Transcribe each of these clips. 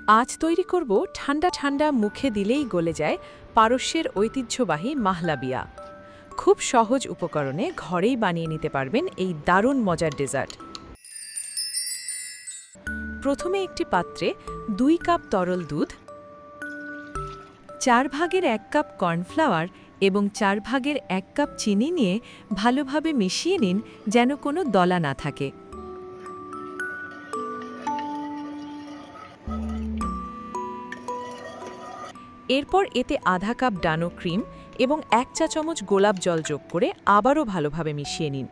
আজ তৈরি করব ঠান্ডা ঠান্ডা মুখে দিলেই গলে যায় পারস্যের ঐতিহ্যবাহী মাহলাবিয়া। খুব সহজ উপকরণে ঘরেই বানিয়ে নিতে পারবেন এই দারুণ মজার ডেজার্ট। প্রথমে একটি পাত্রে 2 কাপ তরল দুধ, 4 ভাগের 1 কাপ কর্নফ্লাওয়ার এবং 4 ভাগের 1 কাপ চিনি নিয়ে ভালোভাবে মিশিয়ে নিন যেন কোনো দলা না থাকে। এরপর এতে আধা কাপ ডানো ক্রিম এবং 1 চা চামচ গোলাপ জল যোগ করে আবারও ভালোভাবে মিশিয়ে নিন।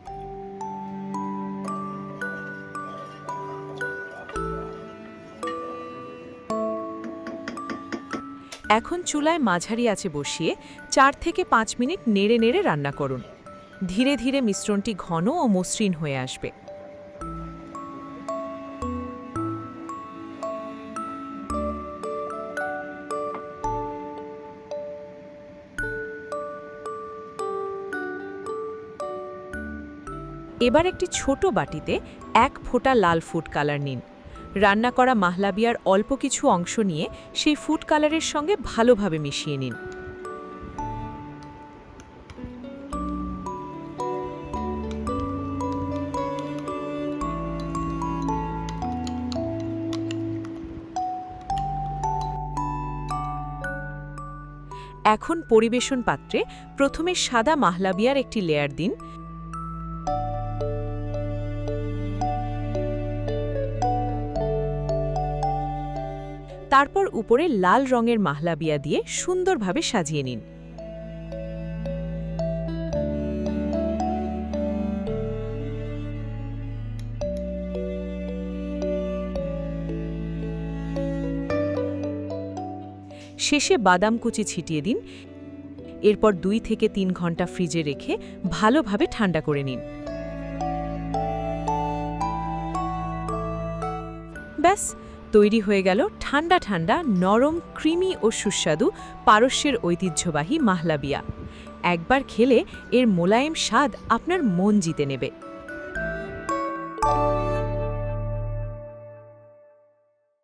এখন চুলায় মাঝারি আঁচে বসিয়ে 4 থেকে 5 মিনিট নেড়ে নেড়ে রান্না করুন। ধীরে ধীরে মিশ্রণটি ঘন ও মসৃণ হয়ে আসবে। এবার একটি ছোট বাটিতে 1 ফোঁটা লাল ফুড কালার নিন। রান্না করা মাহলাবিয়ার অল্প কিছু অংশ নিয়ে সেই ফুড কালারের সঙ্গে ভালোভাবে মিশিয়ে নিন। এখন পরিবেশন পাত্রে প্রথমে সাদা মাহলাবিয়ার একটি লেয়ার দিন। তারপর উপরে লাল রঙের মাহলাবিয়া দিয়ে সুন্দরভাবে সাজিয়ে নিন। শেষে বাদাম কুচি ছিটিয়ে দিন। এরপর 2 থেকে 3 ঘন্টা ফ্রিজে রেখে ভালোভাবে ঠান্ডা করে নিন। ব্যাস, তৈরি হয়ে গেল ঠান্ডা ঠান্ডা নরম ক্রিমি ও সুস্বাদু পারস্যের ঐতিহ্যবাহী মাহলাবিয়া। একবার খেলে এর মোলায়েম স্বাদ আপনার মন জিতে নেবে।